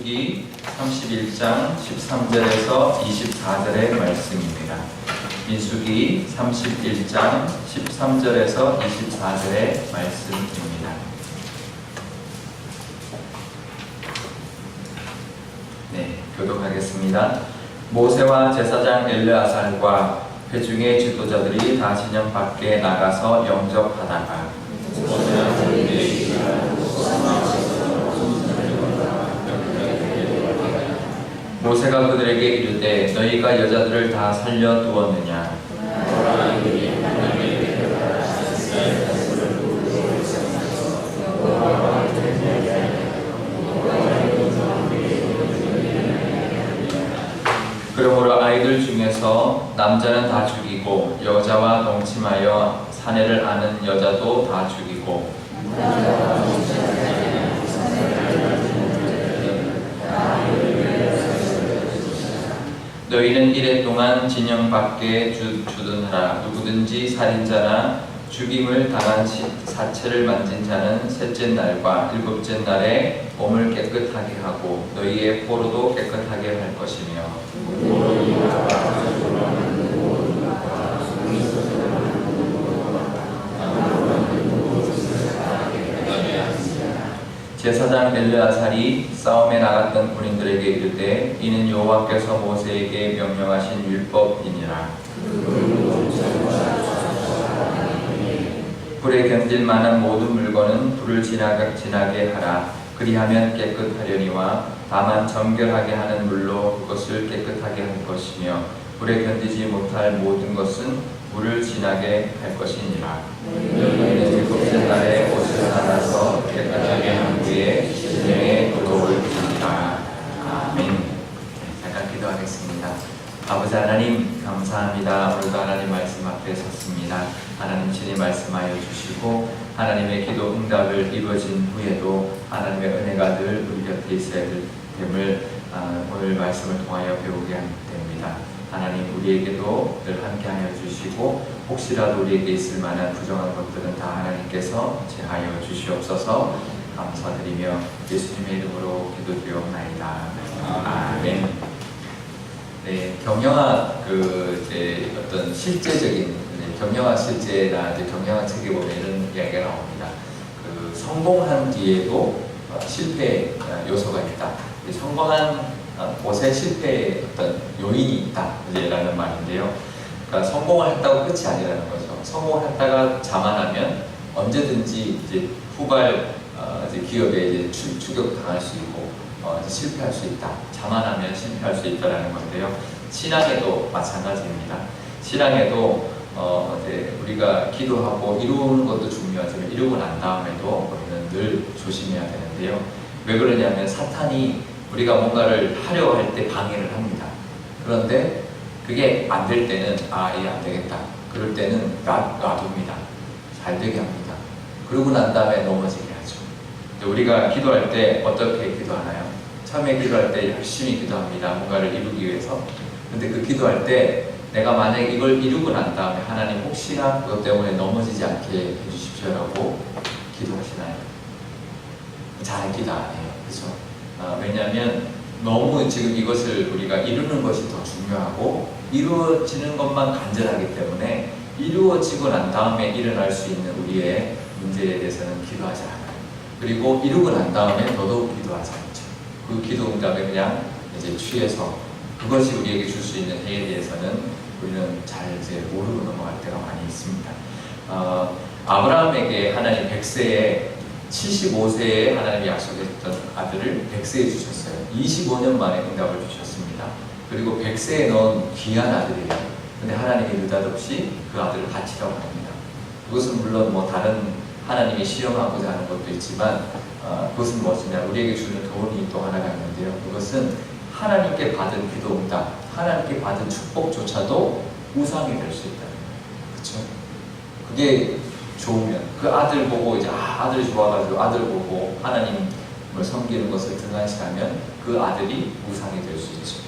민수기 31장 13절에서 24절의 말씀입니다. 민수기 31장 13절에서 24절의 말씀입니다. 네, 교독하겠습니다. 모세와 제사장 엘르아살과 회중의 지도자들이 다 진영 밖에 나가서 영접하다가 모세가 그들에게 이르되 너희가 여자들을 다 살려두었느냐? 그러므로 아이들 중에서 남자는 다 죽이고 여자와 동침하여 사내를 아는 여자도 다 죽이고 너희는 이래 동안 진영 밖에 주둔하라. 누구든지 살인자나 죽임을 당한 사체를 만진 자는 셋째 날과 일곱째 날에 몸을 깨끗하게 하고 너희의 포로도 깨끗하게 할 것이며 제사장 엘르아살이 싸움에 나갔던 군인들에게 이르되 이는 여호와께서 모세에게 명령하신 율법이니라. 불에 견딜 만한 모든 물건은 불을 지나게 하라. 그리하면 깨끗하려니와 다만 정결하게 하는 물로 그것을 깨끗하게 할 것이며 불에 견디지 못할 모든 것은 물을 지나게 할 것이니라. 너희는 일곱째 날에 옷을 나눠서 깨끗하게 한 후에 진영에 들어올 것이니라. 아멘. 잠깐 기도하겠습니다. 아버지 하나님 감사합니다. 오늘도 하나님 말씀 앞에 섰습니다. 하나님 친히 말씀하여 주시고 하나님의 기도 응답을 이루어진 후에도 하나님의 은혜가 늘 우리 곁에 있어야 됨을 오늘 말씀을 통하여 배우게 됩니다. 하나님 우리에게도 늘 함께하여 주시고 혹시라도 우리에게 있을 만한 부정한 것들은 다 하나님께서 제하여 주시옵소서. 감사드리며 예수님의 이름으로 기도드리옵나이다. 아멘. 네, 경영학 어떤 실제적인 경영학 실제나 경영학 책에 보면 이런 이야기가 나옵니다. 성공한 뒤에도 실패 요소가 있다. 성공한 곳에 실패의 어떤 요인이 있다라는 말인데요. 그러니까 성공을 했다고 끝이 아니라는 거죠. 성공을 했다가 자만하면 언제든지 이제 후발 기업에 이제 추격당할 수 있고 실패할 수 있다. 자만하면 실패할 수 있다라는 건데요. 신앙에도 마찬가지입니다. 신앙에도 우리가 기도하고 이루는 것도 중요하지만 이루고 난 다음에도 우리는 늘 조심해야 되는데요. 왜 그러냐면 사탄이 우리가 뭔가를 하려고 할 때 방해를 합니다. 그런데 그게 안 될 때는 이게 안 되겠다. 그럴 때는 놔둡니다. 잘 되게 합니다. 그러고 난 다음에 넘어지게 하죠. 우리가 기도할 때 어떻게 기도하나요? 처음에 기도할 때 열심히 기도합니다. 뭔가를 이루기 위해서. 근데 그 기도할 때 내가 만약에 이걸 이루고 난 다음에 하나님 혹시나 그것 때문에 넘어지지 않게 해주십시오라고 기도하시나요? 잘 기도 안 해요. 그렇죠? 왜냐하면 너무 지금 이것을 우리가 이루는 것이 더 중요하고 이루어지는 것만 간절하기 때문에 이루어지고 난 다음에 일어날 수 있는 우리의 문제에 대해서는 기도하지 않아요. 그리고 이루고 난 다음에 더더욱 기도하지 않죠. 그 기도 응답에 그냥 이제 취해서 그것이 우리에게 줄 수 있는 해에 대해서는 우리는 잘 이제 모르고 넘어갈 때가 많이 있습니다. 아브라함에게 하나님 100세에 75세에 하나님이 약속했던 아들을 100세에 주셨어요. 25년 만에 응답을 주셨습니다. 그리고 100세에 넣은 귀한 아들이에요. 근데 하나님이 느닷없이 그 아들을 바치라고 합니다. 그것은 물론 다른 하나님이 시험하고자 하는 것도 있지만 그것은 무엇이냐 우리에게 주는 교훈이 또 하나가 있는데요. 그것은 하나님께 받은 기도 응답, 하나님께 받은 축복조차도 우상이 될 수 있다는 거예요. 그렇죠? 그게 좋으면 그 아들 보고 이제 아들이 좋아가지고 아들 보고 하나님을 섬기는 것을 등한시하면 그 아들이 우상이 될 수 있죠.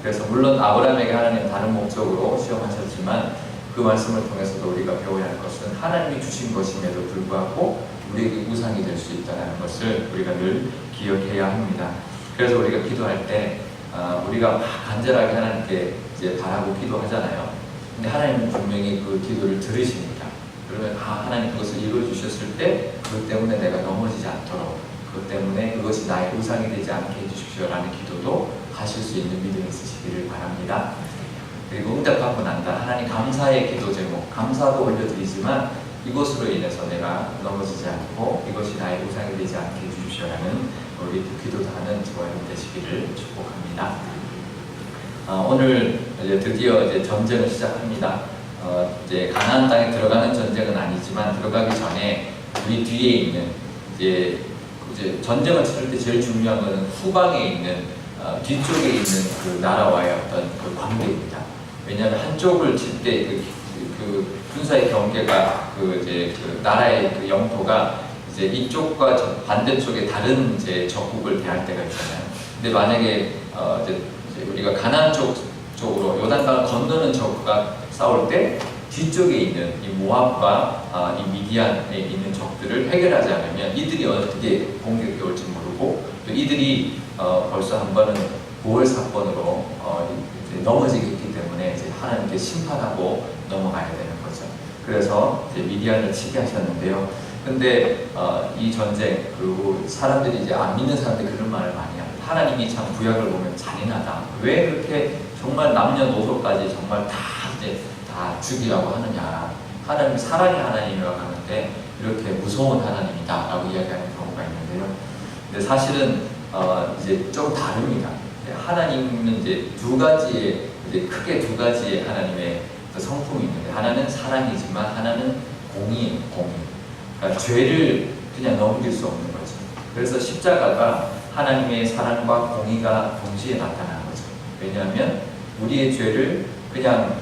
그래서 물론 아브라함에게 하나님 다른 목적으로 시험하셨지만 그 말씀을 통해서도 우리가 배워야 할 것은 하나님이 주신 것임에도 불구하고 우리에게 우상이 될 수 있다는 것을 우리가 늘 기억해야 합니다. 그래서 우리가 기도할 때 우리가 막 간절하게 하나님께 이제 바라고 기도하잖아요. 근데 하나님은 분명히 그 기도를 들으십니다. 그러면 하나님 그것을 이루어 주셨을 때 그것 때문에 내가 넘어지지 않도록, 그것 때문에 그것이 나의 우상이 되지 않게 해주십시오라는 기도도 하실 수 있는 믿음이 있으시기를 바랍니다. 그리고 응답하고 난다, 하나님 감사의 기도 제목, 감사도 올려드리지만 이것으로 인해서 내가 넘어지지 않고 이것이 나의 우상이 되지 않게 해주십시오라는 우리 기도도 하는 저와 여러분 되시기를 축복합니다. 오늘 이제 드디어 이제 전쟁을 시작합니다. 이제 가나안 땅에 들어가는 전쟁은 아니지만 들어가기 전에 우리 뒤에 있는 이제 전쟁을 치를 때 제일 중요한 것은 후방에 있는 뒤쪽에 있는 그 나라와의 어떤 그 관계입니다. 왜냐하면 한쪽을 칠 때 그 군사의 경계가 그 나라의 그 영토가 이제 이쪽과 반대쪽에 다른 이제 적국을 대할 때가 있잖아요. 근데 만약에 이제 우리가 가나안 쪽으로 요단강을 건너는 적과 싸울 때 뒤쪽에 있는 이 모압과 이 미디안에 있는 적들을 해결하지 않으면 이들이 어떻게 공격이 올지 모르고 또 이들이 벌써 한 번은 보월 사건으로 넘어지게 했기 때문에 이제 하나님께 심판하고 넘어가야 되는 거죠. 그래서 이제 미디안을 치게 하셨는데요. 근데 이 전쟁, 그리고 사람들이 이제 안 믿는 사람들이 그런 말을 많이 합니다. 하나님이 참 구약을 보면 잔인하다. 왜 그렇게 정말 남녀노소까지 정말 다 죽이려고 하느냐. 하나님 사랑의 하나님이라고 하는데 이렇게 무서운 하나님이다라고 이야기하는 경우가 있는데요. 근데 사실은 이제 좀 다릅니다. 하나님은 이제 크게 두 가지의 하나님의 성품이 있는데, 하나는 사랑이지만 하나는 공의예요, 공의. 그러니까 죄를 그냥 넘길 수 없는 거죠. 그래서 십자가가 하나님의 사랑과 공의가 동시에 나타나는 거죠. 왜냐하면 우리의 죄를 그냥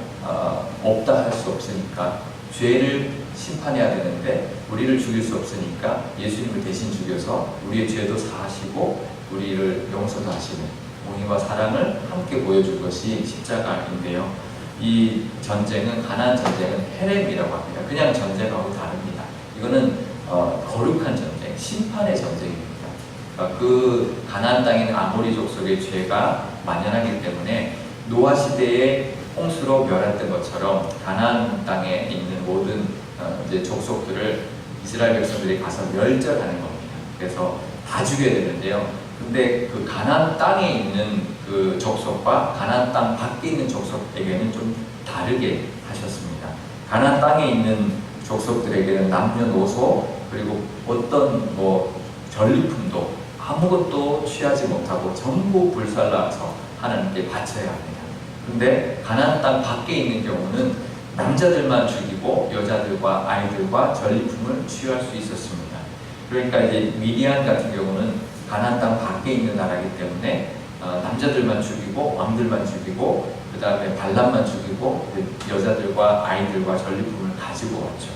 없다 할 수 없으니까, 죄를 심판해야 되는데 우리를 죽일 수 없으니까 예수님을 대신 죽여서 우리의 죄도 사하시고 우리를 용서도 하시는 공의와 사랑을 함께 보여줄 것이 십자가인데요. 이 전쟁은, 가나안 전쟁은 헤렘이라고 합니다. 그냥 전쟁하고 다릅니다. 이거는 거룩한 전쟁, 심판의 전쟁입니다. 그 가나안 땅에 있는 아모리 족속의 죄가 만연하기 때문에 노아 시대에 홍수로 멸했던 것처럼 가나안 땅에 있는 모든 이제 족속들을 이스라엘 백성들이 가서 멸절하는 겁니다. 그래서 다 죽여야 되는데요. 근데 그 가나안 땅에 있는 그 족속과 가나안 땅 밖에 있는 족속에게는 좀 다르게 하셨습니다. 가나안 땅에 있는 족속들에게는 남녀노소 그리고 어떤 전리품도 아무것도 취하지 못하고 전부 불살라서 하나님께 바쳐야 합니다. 근데 가나안 땅 밖에 있는 경우는 남자들만 죽이고 여자들과 아이들과 전리품을 취할 수 있었습니다. 그러니까 이제 미디안 같은 경우는 가나안 땅 밖에 있는 나라이기 때문에 남자들만 죽이고 왕들만 죽이고 그 다음에 반란만 죽이고 여자들과 아이들과 전리품을 가지고 왔죠.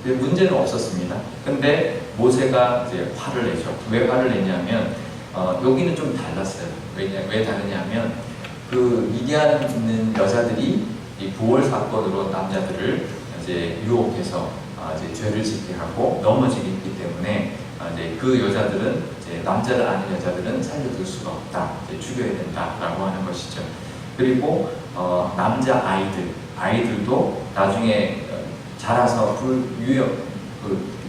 근데 문제는 없었습니다. 근데 모세가 이제 화를 내죠. 왜 화를 내냐면 여기는 좀 달랐어요. 왜 다르냐면 그 미디안에 있는 여자들이 이 부월 사건으로 남자들을 이제 유혹해서 이제 죄를 짓게 하고 넘어지게 했기 때문에 이제 그 여자들은 이제 남자를 아는 여자들은 살려둘 수가 없다, 이제 죽여야 된다라고 하는 것이죠. 그리고 남자 아이들도 나중에 자라서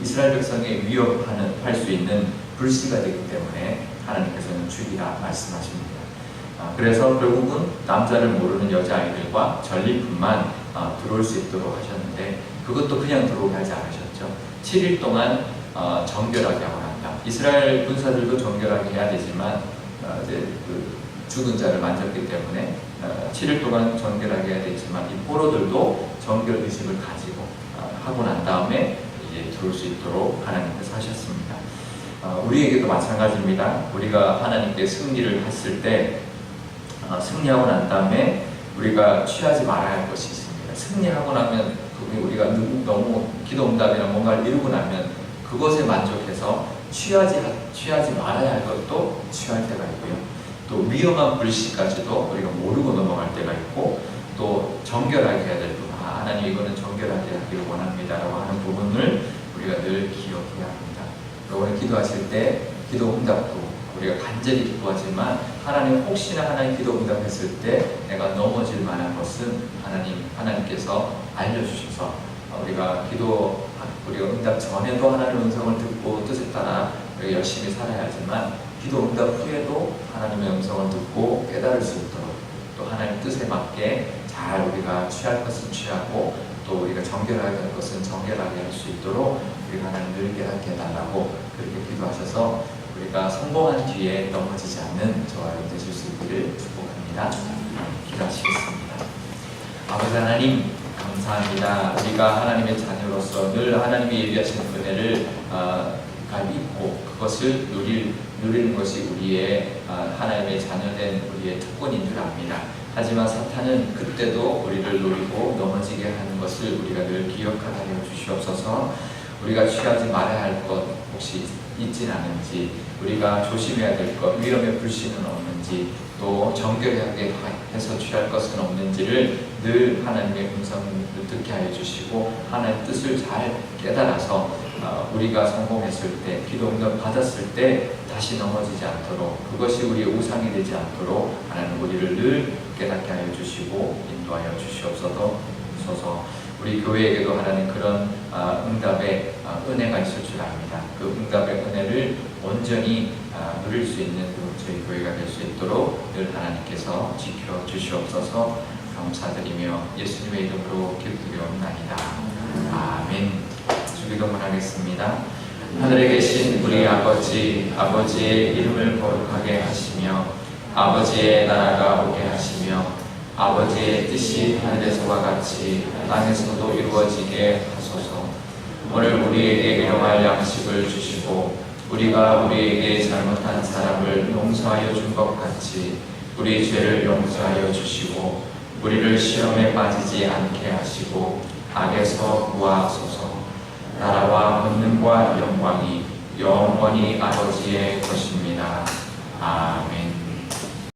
이스라엘 백성에 할 수 있는 불씨가 되기 때문에 하나님께서는 죽이라 말씀하십니다. 그래서 결국은 남자를 모르는 여자아이들과 전리품만 들어올 수 있도록 하셨는데 그것도 그냥 들어오게 하지 않으셨죠. 7일 동안 정결하게 하고 난다. 이스라엘 군사들도 정결하게 해야 되지만 이제 그 죽은 자를 만졌기 때문에 7일 동안 정결하게 해야 되지만 이 포로들도 정결 의식을 가지고 하고 난 다음에 이제 들어올 수 있도록 하나님께서 하셨습니다. 우리에게도 마찬가지입니다. 우리가 하나님께 승리를 했을 때 승리하고 난 다음에 우리가 취하지 말아야 할 것이 있습니다. 승리하고 나면 우리가 너무 기도 응답이나 뭔가를 이루고 나면 그것에 만족해서 취하지 말아야 할 것도 취할 때가 있고요. 또 위험한 불씨까지도 우리가 모르고 넘어갈 때가 있고, 또 정결하게 해야 될 부분, 하나님 이거는 정결하게 하기를 원합니다라고 하는 부분을 우리가 늘 기억해야 합니다. 오늘 기도하실 때 기도 응답도 우리가 간절히 기도하지만 하나님 혹시나 하나님 기도 응답했을 때 내가 넘어질 만한 것은 하나님께서 알려주셔서 우리가 응답 전에도 하나님의 음성을 듣고 뜻에 따라 우리가 열심히 살아야 하지만 기도 응답 후에도 하나님의 음성을 듣고 깨달을 수 있도록 또 하나님 뜻에 맞게 잘 우리가 취할 것은 취하고 또 우리가 정결하게 할 것은 정결하게 할 수 있도록 우리가 하나님 늘 깨닫게 해달라고 그렇게 기도하셔서 우리가 성공한 뒤에 넘어지지 않는 저와 여러분 되실 수 있기를 축복합니다. 기도하시겠습니다. 아버지 하나님 감사합니다. 우리가 하나님의 자녀로서 늘 하나님이 예비하신 은혜를 믿고 그것을 누리는 것이 우리의 하나님의 자녀된 우리의 특권인 줄 압니다. 하지만 사탄은 그때도 우리를 노리고 넘어지게 하는 것을 우리가 늘 기억하게 하여 주시옵소서. 우리가 취하지 말아야 할 것 혹시 있진 않은지, 우리가 조심해야 될 것, 위험의 불신은 없는지, 또 정결하게 해서 취할 것은 없는지를 늘 하나님의 음성을 듣게 하여 주시고 하나님의 뜻을 잘 깨달아서 우리가 성공했을 때, 기도 응답 받았을 때 다시 넘어지지 않도록, 그것이 우리의 우상이 되지 않도록 하나님 우리를 늘 깨닫게 하여 주시고 인도하여 주시옵소서. 우리 교회에게도 하나님 그런 응답의 은혜가 있을 줄 압니다. 그 응답의 은혜를 온전히 누릴 수 있는 저희 교회가 될 수 있도록 늘 하나님께서 지켜 주시옵소서. 감사드리며 예수님의 이름으로 기도드리옵나이다. 아멘. 주기도문 하겠습니다. 하늘에 계신 우리 아버지의 이름을 거룩하게 하시며 아버지의 나라가 오게 하시며 아버지의 뜻이 하늘에서와 같이 땅에서도 이루어지게 하소서. 오늘 우리에게 일용할 양식을 주시고 우리가 우리에게 잘못한 사람을 용서하여 준 것 같이 우리 죄를 용서하여 주시고 우리를 시험에 빠지지 않게 하시고 악에서 구하소서. 나라와 권능과 영광이 영원히 아버지의 것입니다. 아멘.